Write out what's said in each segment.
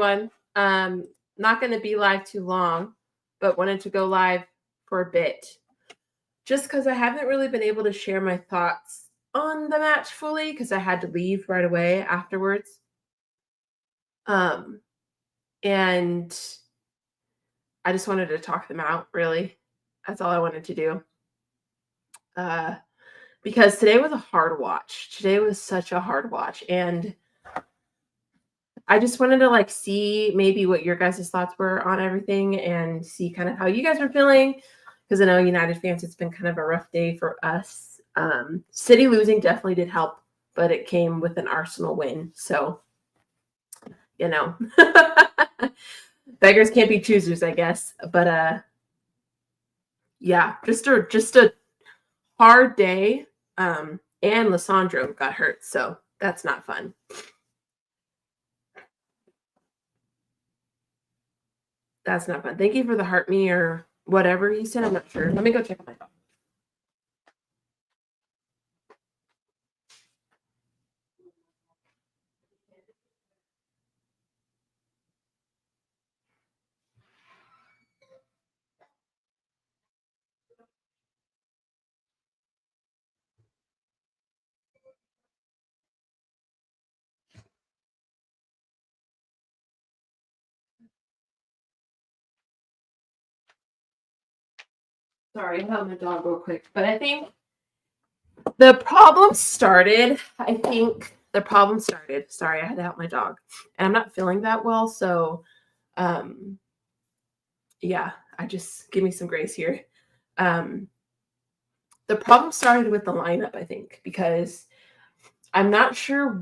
everyone. Not going to be live too long, but wanted to go live for a bit. Just because I haven't really been able to share my thoughts on the match fully because I had to leave right away afterwards. And I just wanted to talk them out, really. That's all I wanted to do. Because today was a hard watch. Today was such a hard watch. And I just wanted to see maybe what your guys' thoughts were on everything and see kind of how you guys were feeling. Because I know United fans, it's been kind of a rough day for us. City losing definitely did help, but it came with an Arsenal win. So, beggars can't be choosers, I guess. But yeah, just a hard day. And Lissandro got hurt, so that's not fun. That's not fun. Thank you for the heart me or whatever he said. I'm not sure. Let me go check on my phone. Sorry, I held my dog real quick. But I think the problem started. Sorry, I had to help my dog. And I'm not feeling that well. So, yeah, I just give me some grace here. The problem started with the lineup, I think, because I'm not sure.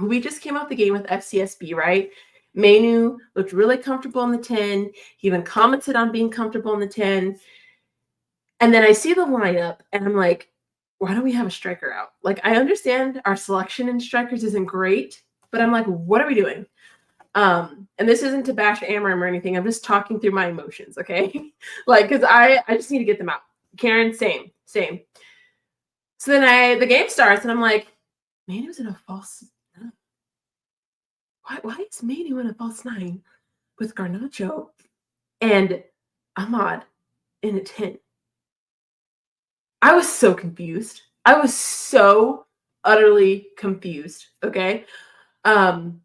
We just came off the game with FCSB, right? Manu looked really comfortable in the 10. He even commented on being comfortable in the 10. And then I see the lineup, and I'm like, why don't we have a striker out? I understand our selection in strikers isn't great, but I'm like, what are we doing? And this isn't to bash Amram or anything. I'm just talking through my emotions, okay? Because I just need to get them out. Karen, same. So then the game starts, and I'm like, Manu's in a false nine. Why is Manu in a false nine with Garnacho and Ahmad in a 10? I was so confused. I was so utterly confused, okay? And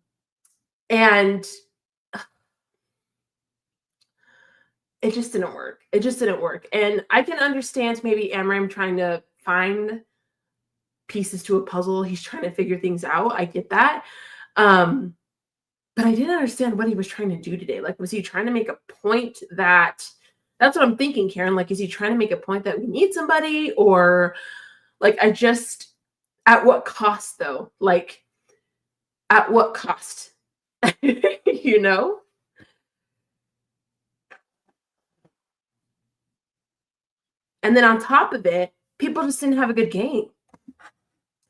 it just didn't work. And I can understand maybe Amram trying to find pieces to a puzzle. He's trying to figure things out. I get that. But I didn't understand what he was trying to do today. Was he trying to make a point that that's what I'm thinking, Karen. Is he trying to make a point that we need somebody? Or at what cost though? At what cost? you know? And then on top of it, people just didn't have a good game.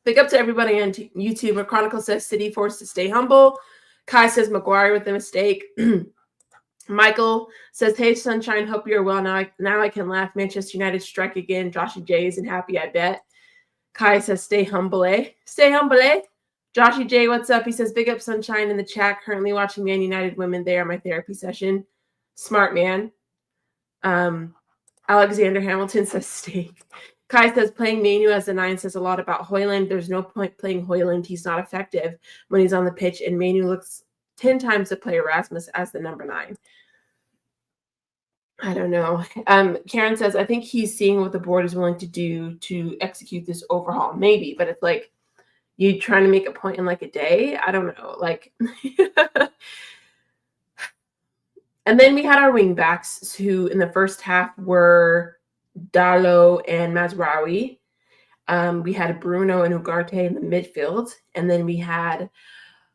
Big up to everybody on YouTube. A Chronicle says City forced to stay humble. Kai says Maguire with the mistake. Michael says, hey, Sunshine, hope you're well. Now I can laugh. Manchester United strike again. Joshy J isn't happy, I bet. Kai says, stay humble, eh? Stay humble, eh? Joshy J, what's up? He says, big up Sunshine in the chat. Currently watching Man United women. They are my therapy session. Smart man. Alexander Hamilton says, steak. Kai says, playing Manu as a 9 says a lot about Højlund. There's no point playing Højlund. He's not effective when he's on the pitch, and Manu looks 10 times to play Erasmus as the number 9. I don't know. Karen says, I think he's seeing what the board is willing to do to execute this overhaul. Maybe, but it's you trying to make a point in a day? I don't know. And then we had our wing backs who in the first half were Dalot and Mazraoui. We had Bruno and Ugarte in the midfield. And then we had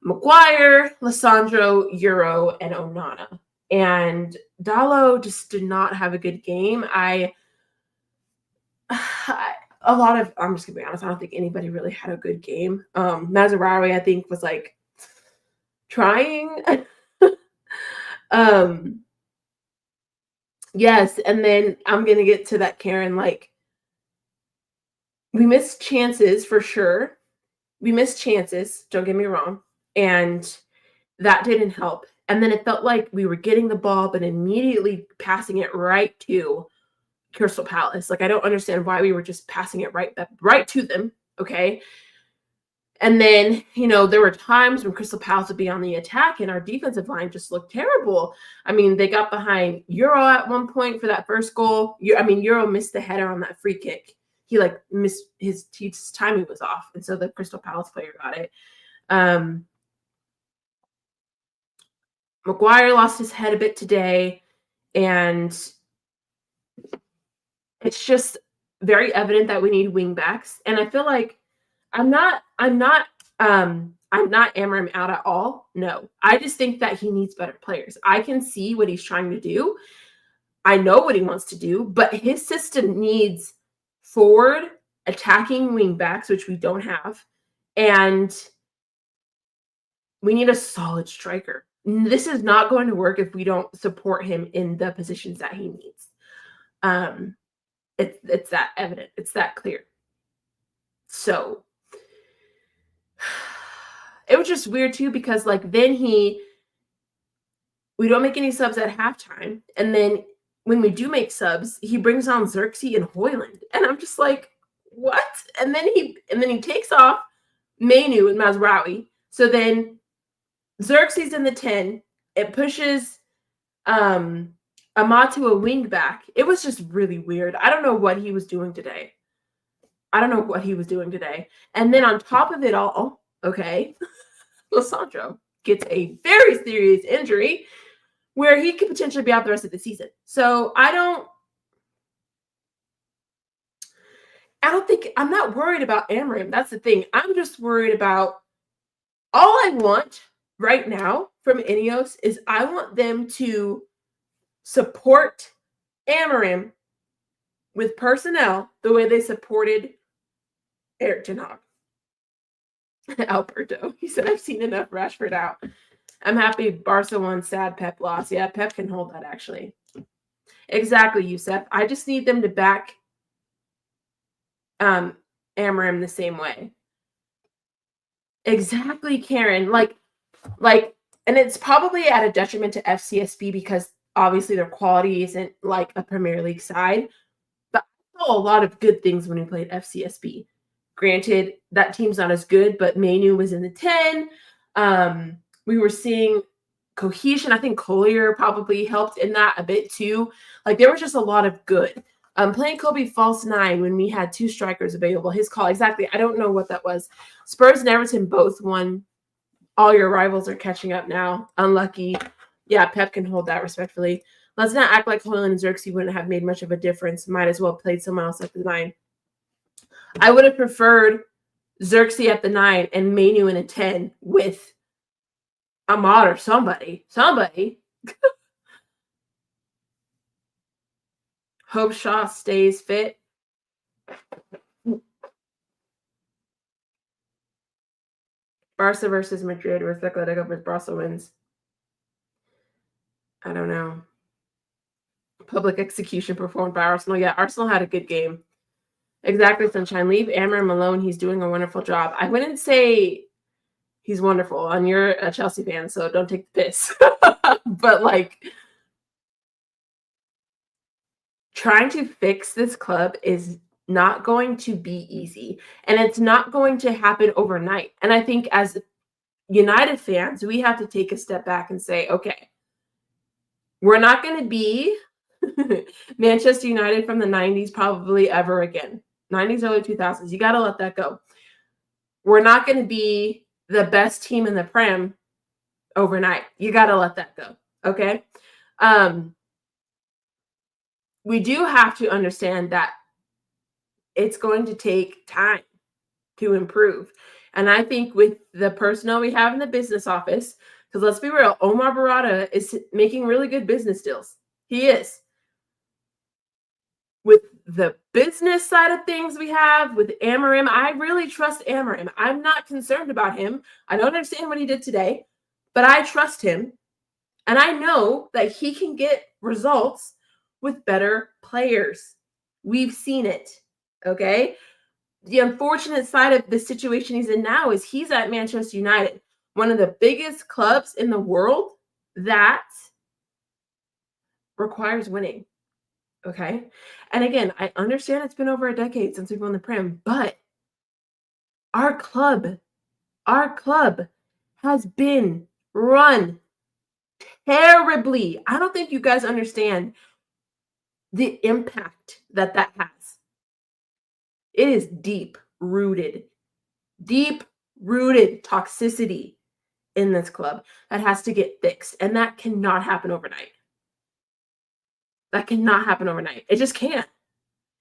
Maguire, Lissandro, Euro, and Onana. And Dalot just did not have a good game. I'm just going to be honest, I don't think anybody really had a good game. Mazraoui, I think, was trying. Yes, and then I'm going to get to that, Karen. We missed chances for sure. We missed chances, don't get me wrong. And That didn't help. And then it felt like we were getting the ball, but immediately passing it right to Crystal Palace. Like, I don't understand why we were just passing it right to them. Okay. And then, there were times when Crystal Palace would be on the attack and our defensive line just looked terrible. I mean, they got behind Euro at one point for that first goal. Euro missed the header on that free kick. He missed his timing was off. And so the Crystal Palace player got it. Maguire lost his head a bit today, and it's just very evident that we need wing backs. And I feel like I'm not Amarim out at all. No, I just think that he needs better players. I can see what he's trying to do. I know what he wants to do, but his system needs forward attacking wing backs, which we don't have, and we need a solid striker. This is not going to work if we don't support him in the positions that he needs. It's that evident. It's that clear. So it was just weird too, because then we don't make any subs at halftime, and then when we do make subs, he brings on Xerxes and Hoyland, and I'm just like, what? And then he takes off Mainu and Mazraoui. So then Xerxes in the 10, it pushes Amatu a wing back. It was just really weird. I don't know what he was doing today. And then on top of it all, okay, Lissandro gets a very serious injury where he could potentially be out the rest of the season. So I'm not worried about Amarim. That's the thing. I'm just worried about, all I want right now from Ineos is I want them to support Amarim with personnel the way they supported Eric Ten Hag. Alberto, he said, I've seen enough Rashford out. I'm happy Barca won, sad Pep lost. Yeah, Pep can hold that, actually. Exactly, Youssef. I just need them to back Amarim the same way. Exactly, Karen. And it's probably at a detriment to FCSB because obviously their quality isn't like a Premier League side. But I saw a lot of good things when we played FCSB. Granted, that team's not as good, but Mainu was in the 10. We were seeing cohesion. I think Collier probably helped in that a bit too. There was just a lot of good. Playing Kobe false 9 when we had 2 strikers available. His call, exactly. I don't know what that was. Spurs and Everton both won. All your rivals are catching up now. Unlucky. Yeah, Pep can hold that respectfully. Let's not act like Hoyland and Xerxes wouldn't have made much of a difference. Might as well have played someone else at the 9. I would have preferred Xerxes at the 9 and Mainu in a 10 with Ahmad or somebody. Hope Shaw stays fit. Barca versus Madrid, or Atletico versus Barca wins. I don't know. Public execution performed by Arsenal. Yeah, Arsenal had a good game. Exactly, Sunshine. Leave Amarim alone. He's doing a wonderful job. I wouldn't say he's wonderful. And you're a Chelsea fan, so don't take the piss. But trying to fix this club is not going to be easy. And it's not going to happen overnight. And I think as United fans, we have to take a step back and say, okay, we're not going to be Manchester United from the 90s probably ever again. 90s, early 2000s. You got to let that go. We're not going to be the best team in the Prem overnight. You got to let that go. Okay? We do have to understand that it's going to take time to improve. And I think with the personnel we have in the business office, because let's be real, Omar Barada is making really good business deals. He is. With the business side of things we have with Amarim, I really trust Amarim. I'm not concerned about him. I don't understand what he did today, but I trust him. And I know that he can get results with better players. We've seen it, okay? The unfortunate side of the situation he's in now is he's at Manchester United. one of the biggest clubs in the world that requires winning. Okay. And again, I understand it's been over a decade since we've won the Prem, but our club, our club has been run terribly. I don't think you guys understand the impact that that has. It is deep rooted toxicity in this club that has to get fixed. And that cannot happen overnight. That cannot happen overnight. It just can't.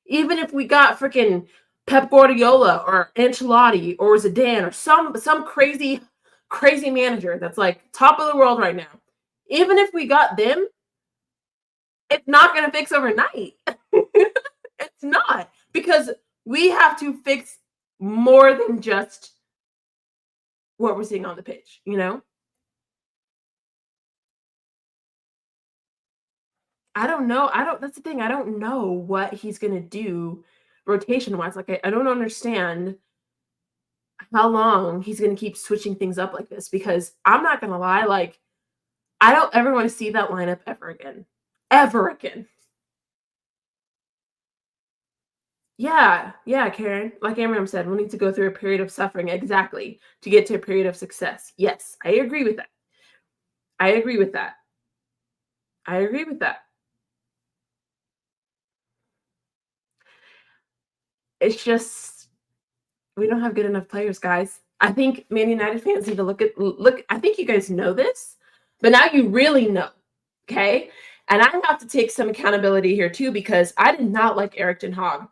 Even if we got freaking Pep Guardiola or Ancelotti or Zidane or some crazy manager that's like top of the world right now, even if we got them, it's not going to fix overnight. It's not, because we have to fix more than just what we're seeing on the pitch, you know? I don't know. That's the thing. I don't know what he's going to do rotation wise. Like, I don't understand how long he's going to keep switching things up like this, because I'm not going to lie. Like, I don't ever want to see that lineup ever again. Ever again. Yeah, Karen. Like Amram said, we'll need to go through a period of suffering, exactly, to get to a period of success. Yes, I agree with that. I agree with that. I agree with that. It's just we don't have good enough players, guys. I think Man United fans need to look. I think you guys know this, but now you really know. Okay, and I have to take some accountability here too, because I did not like Erik ten Hag.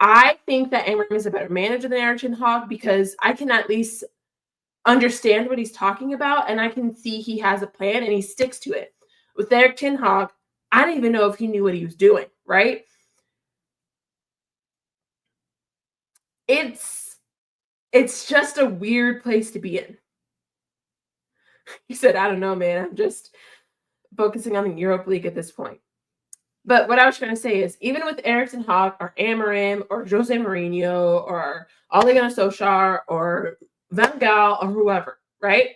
I think that Amram is a better manager than Erik ten Hag, because I can at least understand what he's talking about, and I can see he has a plan and he sticks to it. With Erik ten Hag, I don't even know if he knew what he was doing, right? It's just a weird place to be in. He said, I don't know, man. I'm just focusing on the Europa League at this point. But what I was trying to say is, even with Erik ten Hag or Amorim or Jose Mourinho or Ole Gunnar Solskjaer or Van Gaal or whoever, right?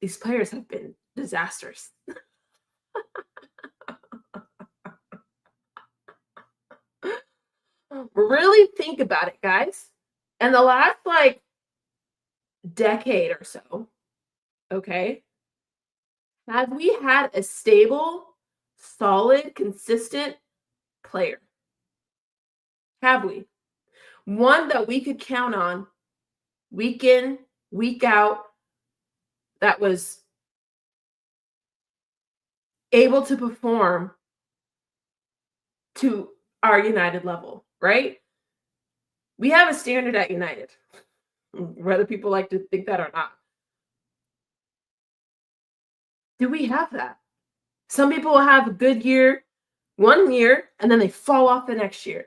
These players have been disasters. Really think about it, guys. And the last like decade or so, okay, have we had a stable, solid, consistent player? Have we? One that we could count on week in, week out, that was able to perform to our United level, right? We have a standard at United, whether people like to think that or not. Do we have that? Some people will have a good year, 1 year, and then they fall off the next year.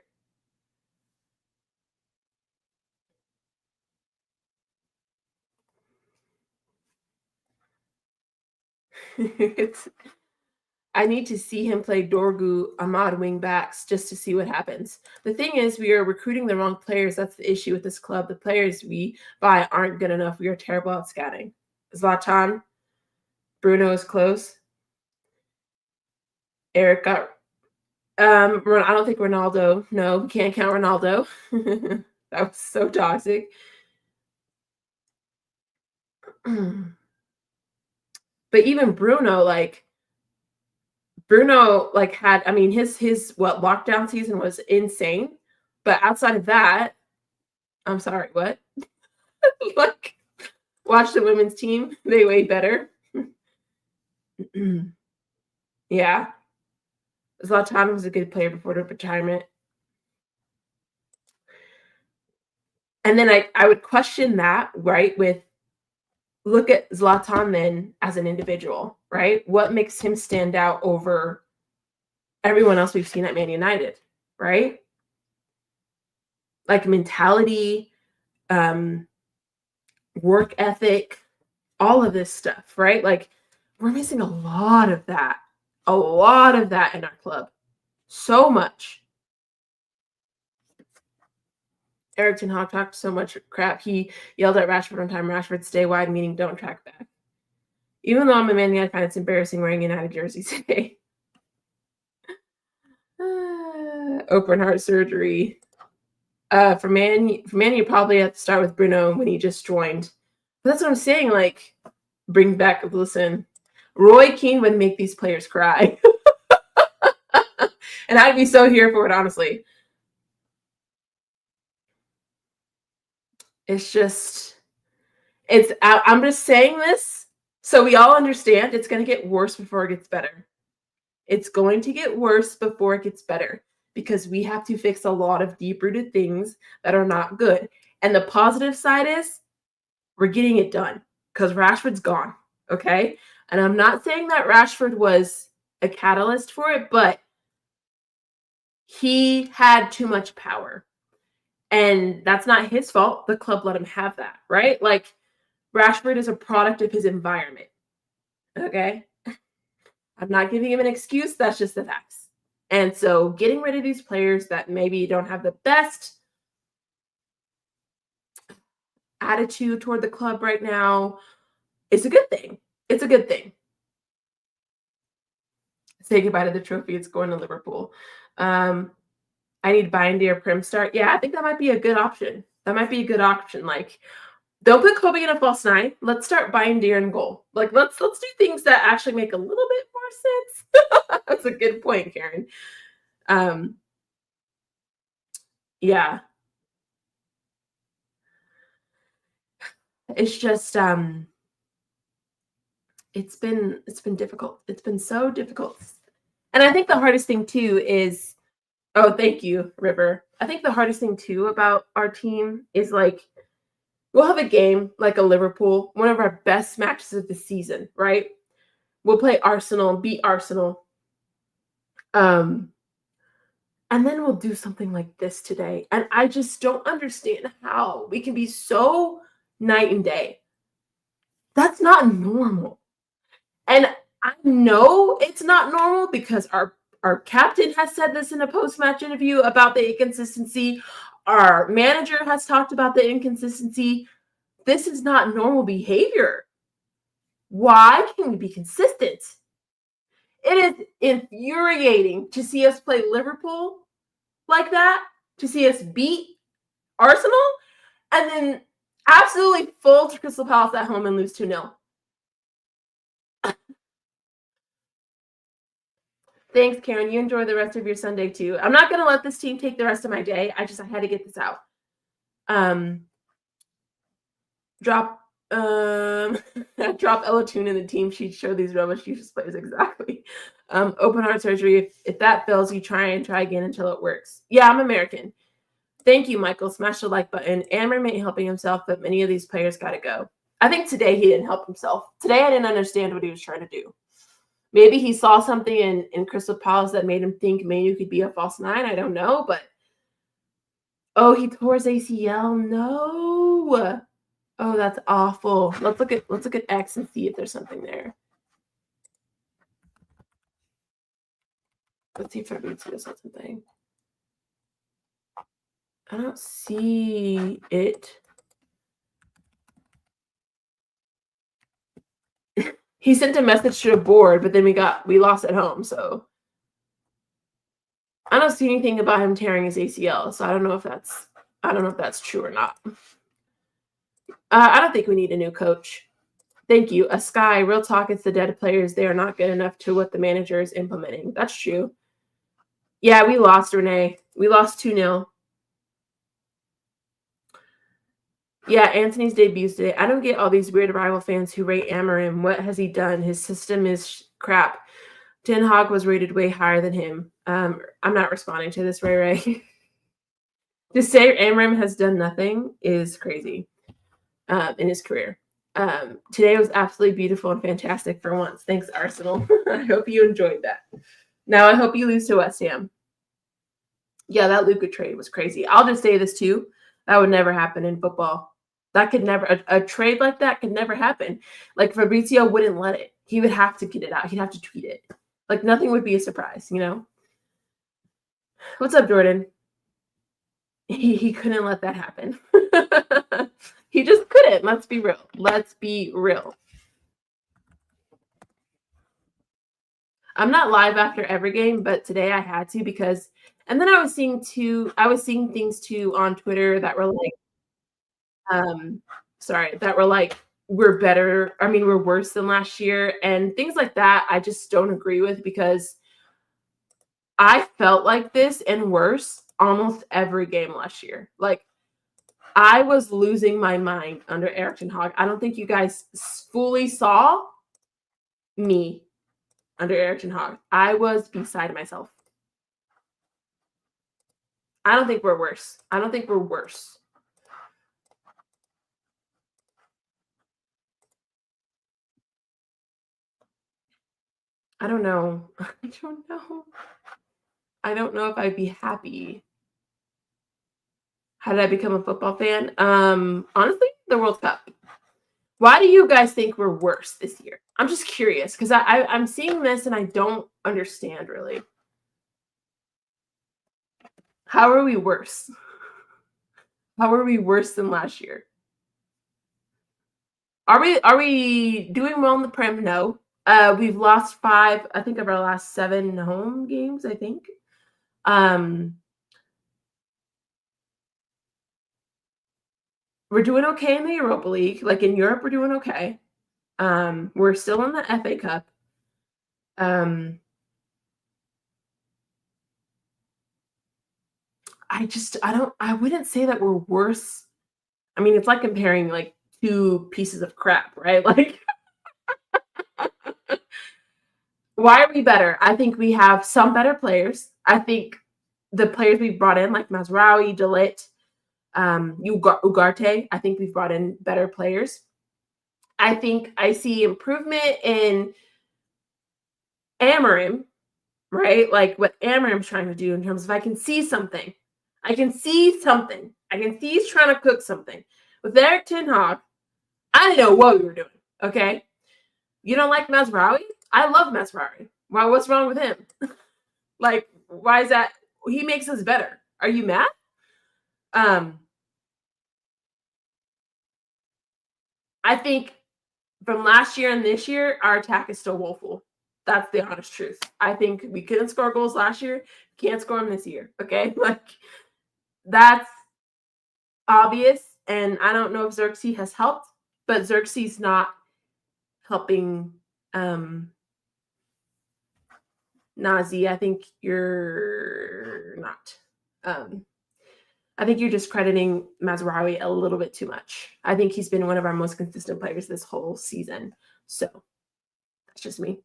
I need to see him play Dorgu, Ahmad wing backs just to see what happens. The thing is, we are recruiting the wrong players. That's the issue with this club. The players we buy aren't good enough. We are terrible at scouting. Zlatan, Bruno is close. Eric got I don't think Ronaldo. No, we can't count Ronaldo. That was so toxic. But even Bruno, had, I mean, his what lockdown season was insane. But outside of that, I'm sorry, what? Like, watch the women's team. They way better. Yeah. Zlatan was a good player before the retirement. And then I would question that, right, with look at Zlatan then as an individual, right? What makes him stand out over everyone else we've seen at Man United, right? Like mentality, work ethic, all of this stuff, right? Like we're missing a lot of that in our club. So much. Eric Ten Hag talked so much crap. He yelled at Rashford one time, Rashford, stay wide, meaning don't track back. Even though I'm a Man United fan, it's embarrassing wearing United jersey today. Open heart surgery. For Man, you probably have to start with Bruno when he just joined. But that's what I'm saying. Like, bring back, listen, Roy Keane would make these players cry. And I'd be so here for it, honestly. It's just, I'm just saying this so we all understand it's going to get worse before it gets better. It's going to get worse before it gets better because we have to fix a lot of deep-rooted things that are not good. And the positive side is we're getting it done because Rashford's gone, okay? And I'm not saying that Rashford was a catalyst for it, but he had too much power. And that's not his fault. The club let him have that, right? Like, Rashford is a product of his environment, okay? I'm not giving him an excuse. That's just the facts. And so getting rid of these players that maybe don't have the best attitude toward the club right now is a good thing. It's a good thing. Say goodbye to the trophy. It's going to Liverpool. I need Bindier Prim start. Yeah, I think that might be a good option. That might be a good option. Like, don't put Kobe in a false nine. Let's start Bindier in goal. Like, let's do things that actually make a little bit more sense. That's a good point, Karen. Yeah. It's just it's been difficult. It's been so difficult. And I think the hardest thing too is, oh, thank you, River. I think the hardest thing too about our team is like we'll have a game like a Liverpool, one of our best matches of the season, right? We'll play Arsenal, beat Arsenal. And then we'll do something like this today. And I just don't understand how we can be so night and day. That's not normal. And I know it's not normal because our captain has said this in a post-match interview about the inconsistency. Our manager has talked about the inconsistency. This is not normal behavior. Why can't we be consistent? It is infuriating to see us play Liverpool like that, to see us beat Arsenal, and then absolutely full to Crystal Palace at home and lose 2-0. Thanks, Karen. You enjoy the rest of your Sunday too. I'm not going to let this team take the rest of my day. I had to get this out. Drop Ella Toon in the team sheet. Show these rubbish useless players exactly. Open heart surgery. If that fails, you try again until it works. Yeah, I'm American. Thank you, Michael. Smash the like button. Amber may helping himself, but many of these players got to go. I think today he didn't help himself. Today I didn't understand what he was trying to do. Maybe he saw something in Crystal Palace that made him think Manu could be a false nine. I don't know, but oh, he tore his ACL. No. Oh, that's awful. Let's look at X and see if there's something there. Let's see if Fabrizio said something. I don't see it. He sent a message to the board, but then we lost at home, so I don't see anything about him tearing his ACL, so I don't know if that's true or not. I don't think we need a new coach. Thank you. A Sky, real talk, it's the dead players. They are not good enough to what the manager is implementing. That's true. Yeah, we lost, Renee. We lost 2-0. Yeah, Anthony's debuts today. I don't get all these weird rival fans who rate Amorim. What has he done? His system is crap. Ten Hag was rated way higher than him. I'm not responding to this, Ray Ray. To say Amorim has done nothing is crazy in his career. Today was absolutely beautiful and fantastic for once. Thanks, Arsenal. I hope you enjoyed that. Now I hope you lose to West Ham. Yeah, that Luka trade was crazy. I'll just say this too. That would never happen in football. That could never, a trade like that could never happen. Like Fabrizio wouldn't let it. He would have to get it out. He'd have to tweet it. Like nothing would be a surprise, you know? What's up, Jordan? He couldn't let that happen. He just couldn't. Let's be real. Let's be real. I'm not live after every game, but today I had to because and then I was seeing things too on Twitter that were like, um, sorry, that were like, we're better. I mean, we're worse than last year and things like that. I just don't agree with because I felt like this and worse almost every game last year. Like I was losing my mind under Eric Ten Hag. I don't think you guys fully saw me under Eric Ten Hag. I was beside myself. I don't think we're worse. I don't think we're worse. I don't know. I don't know. I don't know if I'd be happy. How did I become a football fan? Honestly, the World Cup. Why do you guys think we're worse this year? I'm just curious because I'm seeing this and I don't understand really. How are we worse? How are we worse than last year? Are we doing well in the Prem? No. We've lost 5, I think, of our last 7 home games, I think. We're doing okay in the Europa League. Like in Europe, we're doing okay. We're still in the FA Cup. I wouldn't say that we're worse. I mean, it's like comparing like 2 pieces of crap, right? Like, why are we better? I think we have some better players. I think the players we've brought in, like Mazraoui, De Ligt, Ugarte, I think we've brought in better players. I think I see improvement in Amarim, right? Like what Amarim's trying to do in terms of I can see something. I can see something. I can see he's trying to cook something. With Eric Ten Hag, I didn't know what we were doing. Okay. You don't like Mazraoui? I love Mazraoui. Why? What's wrong with him? Like, why is that? He makes us better. Are you mad? I think from last year and this year, our attack is still woeful. That's the honest truth. I think we couldn't score goals last year. Can't score them this year. Okay. Like, that's obvious. And I don't know if Xerxes has helped, but Xerxes not helping Nazi. I think you're not. I think you're discrediting Mazraoui a little bit too much. I think he's been one of our most consistent players this whole season. So that's just me.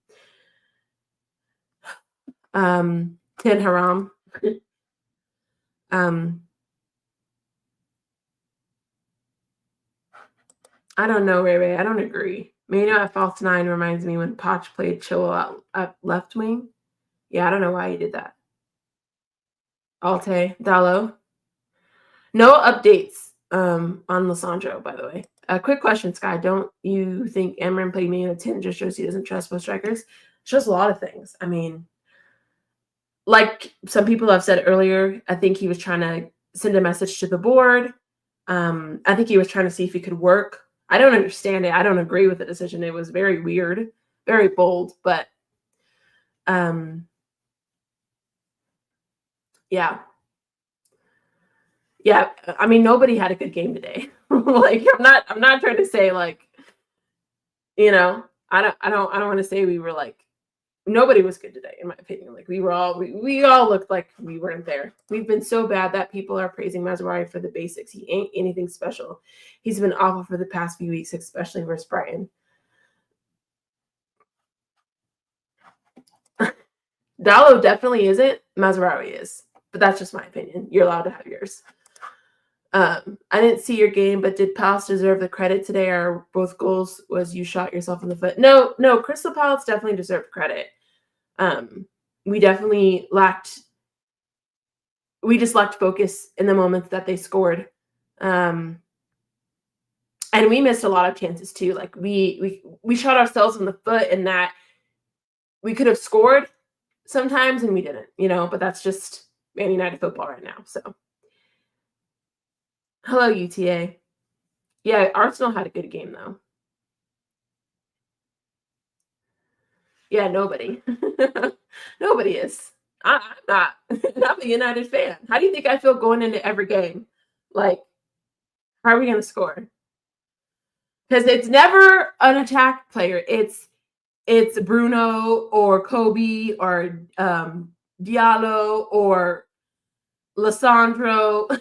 Ten Haram. I don't know, Ray Ray. I don't agree. Mano at false 9 reminds me when Poch played Chilwell at left wing. Yeah, I don't know why he did that. Alte, Dallo. No updates on Lissandro, by the way. A quick question, Sky. Don't you think Amarim playing me in a 10 just shows he doesn't trust both strikers? It shows a lot of things. I mean, like some people have said earlier, I think he was trying to send a message to the board. I think he was trying to see if he could work. I don't understand it. I don't agree with the decision. It was very weird, very bold, but yeah. Yeah, I mean nobody had a good game today. Like I'm not trying to say like, you know, I don't want to say we were like nobody was good today in my opinion. Like we all looked like we weren't there. We've been so bad that people are praising Mazraoui for the basics. He ain't anything special. He's been awful for the past few weeks, especially versus Brighton. Dallo definitely isn't. Mazraoui is, but that's just my opinion. You're allowed to have yours. I didn't see your game, but did Palace deserve the credit today? Or both goals was you shot yourself in the foot? No, Crystal Palace definitely deserved credit. We definitely we just lacked focus in the moments that they scored. And we missed a lot of chances too. Like we shot ourselves in the foot in that we could have scored sometimes and we didn't, but that's just Man United football right now. So Hello, UTA. Yeah, Arsenal had a good game though. Yeah, nobody. Nobody is. I'm not. I'm a United fan. How do you think I feel going into every game? Like, how are we going to score? Because it's never an attack player. It's Bruno or Kobe or Diallo or Lissandro.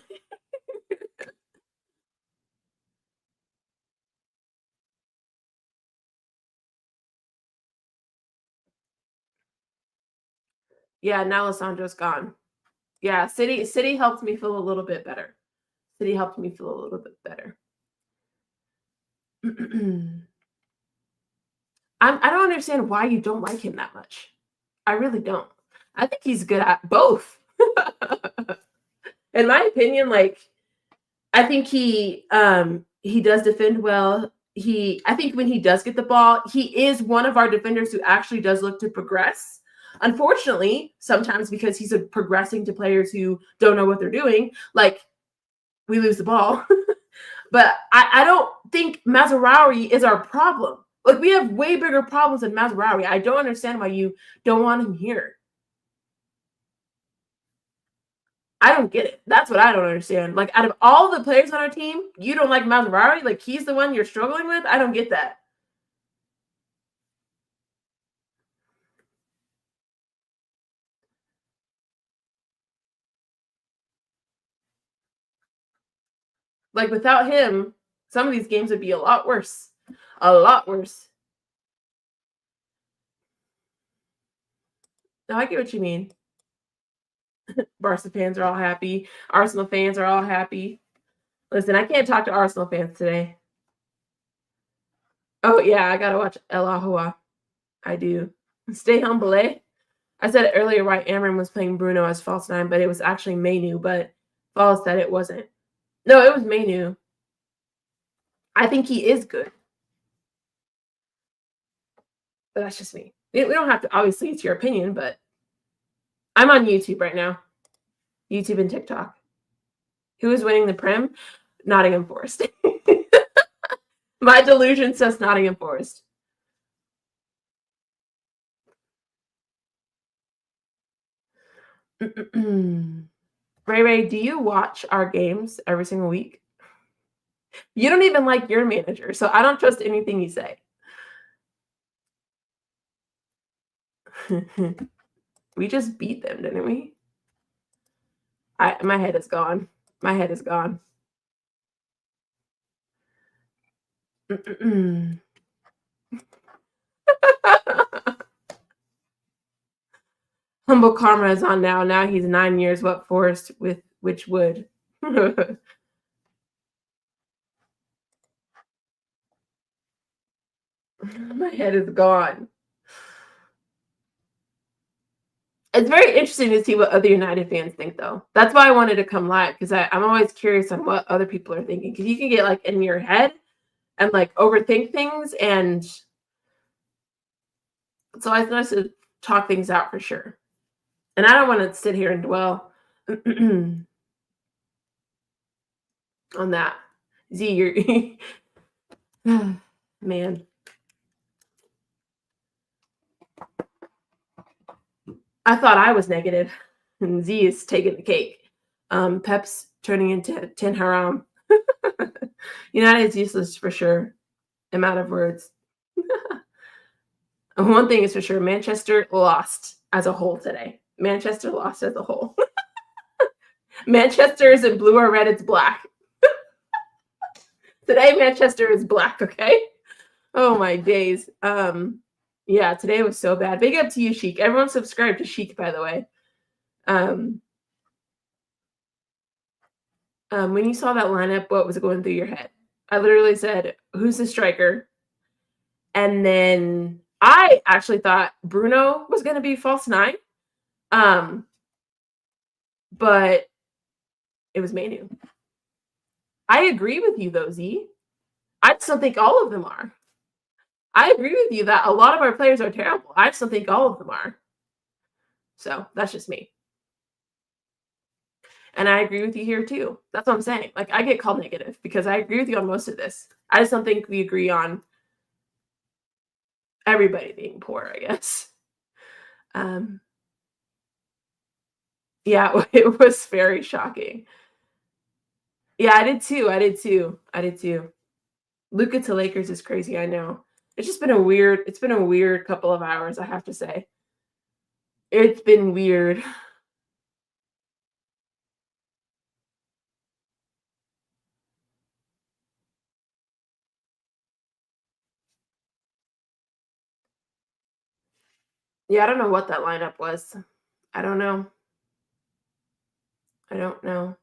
Yeah, now Lissandro's gone. Yeah, City helped me feel a little bit better. City helped me feel a little bit better. I don't understand why you don't like him that much. I really don't. I think he's good at both. In my opinion, like I think he does defend well. I think when he does get the ball, he is one of our defenders who actually does look to progress. Unfortunately, sometimes because he's progressing to players who don't know what they're doing, like we lose the ball. But I don't think Mazraoui is our problem. Like we have way bigger problems than Mazraoui. I don't understand why you don't want him here. I don't get it. That's what I don't understand. Like out of all the players on our team, you don't like Mazraoui? Like he's the one you're struggling with? I don't get that. Like without him, some of these games would be a lot worse. A lot worse. No, I get what you mean. Barca fans are all happy. Arsenal fans are all happy. Listen, I can't talk to Arsenal fans today. Oh yeah, I gotta watch El Ahua. I do. Stay humble, eh? I said earlier why Amram was playing Bruno as false nine, but it was actually Mainu, but Fall said it wasn't. No, it was Mainu. I think he is good. But that's just me. We don't have to, obviously, it's your opinion, but I'm on YouTube right now. YouTube and TikTok. Who is winning the Prem? Nottingham Forest. My delusion says Nottingham Forest. Ray Ray, do you watch our games every single week? You don't even like your manager, so I don't trust anything you say. We just beat them, didn't we? My head is gone. My head is gone. Humble Karma is on now. Now he's 9 years. What forest with which wood? My head is gone. It's very interesting to see what other United fans think, though. That's why I wanted to come live because I'm always curious on what other people are thinking. Because you can get like in your head and like overthink things, and so it's nice to talk things out for sure. And I don't want to sit here and dwell on that. Z, you're man. I thought I was negative, and Z is taking the cake. Pep's turning into Tin Haram. United is useless for sure. I'm out of words. One thing is for sure, Manchester lost as a whole today. Manchester lost as a whole. Manchester isn't blue or red, it's black. Today, Manchester is black, okay? Oh my days. Yeah, today was so bad. Big up to you, Sheik. Everyone subscribe to Sheik, by the way. When you saw that lineup, what was going through your head? I literally said, who's the striker? And then I actually thought Bruno was going to be false nine. But it was Manu. I agree with you, though, Z. I just don't think all of them are. I agree with you that a lot of our players are terrible. I just don't think all of them are. So that's just me. And I agree with you here too. That's what I'm saying. Like, I get called negative because I agree with you on most of this. I just don't think we agree on everybody being poor, I guess. Um, yeah, it was very shocking. Yeah, I did too. I did too. I did too. Luka to Lakers is crazy, I know. It's been a weird couple of hours, I have to say. It's been weird. Yeah, I don't know what that lineup was. I don't know. I don't know.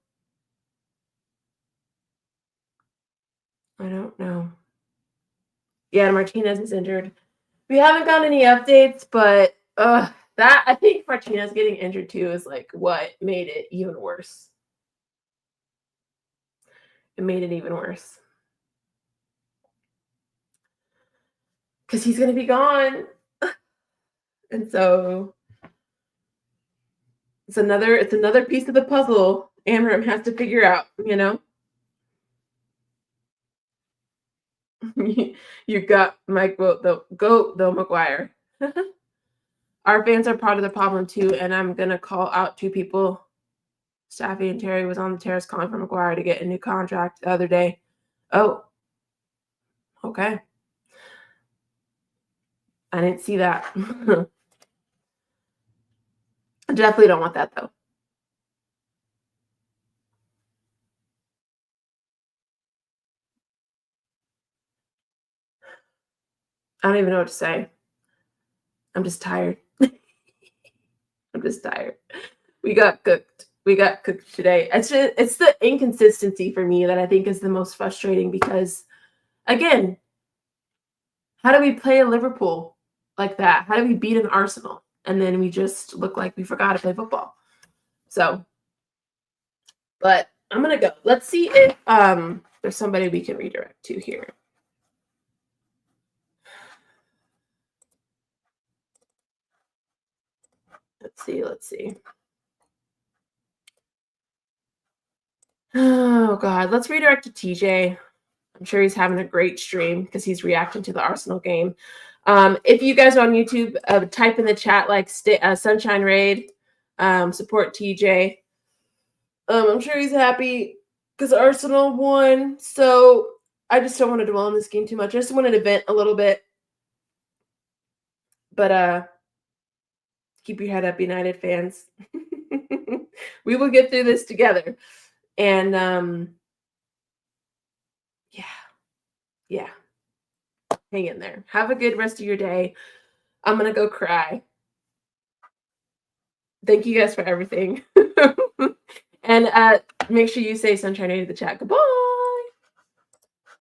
I don't know. Yeah, Martinez is injured. We haven't got any updates, but that I think Martinez getting injured too is like what made it even worse. It made it even worse. Because he's gonna be gone. And so it's another piece of the puzzle Amram has to figure out, you know? You got Mike vote though. Go though, McGuire. Our fans are part of the problem too, and I'm gonna call out two people. Staffy and Terry was on the terrace calling for McGuire to get a new contract the other day. Oh, okay. I didn't see that. I definitely don't want that though. I don't even know what to say. I'm just tired. I'm just tired. We got cooked. We got cooked today. It's the inconsistency for me that I think is the most frustrating because again, how do we play a Liverpool like that? How do we beat an Arsenal? And then we just look like we forgot to play football. So, but I'm gonna go. Let's see if there's somebody we can redirect to here. Let's see. Oh God, let's redirect to TJ. I'm sure he's having a great stream because he's reacting to the Arsenal game. If you guys are on YouTube, type in the chat like Sunshine Raid, support TJ. I'm sure he's happy because Arsenal won. So I just don't want to dwell on this game too much. I just wanted to vent a little bit. But keep your head up, United fans. We will get through this together. And yeah. Hang in there. Have a good rest of your day. I'm gonna go cry. Thank you guys for everything. And make sure you say Sunshine into the chat. Goodbye.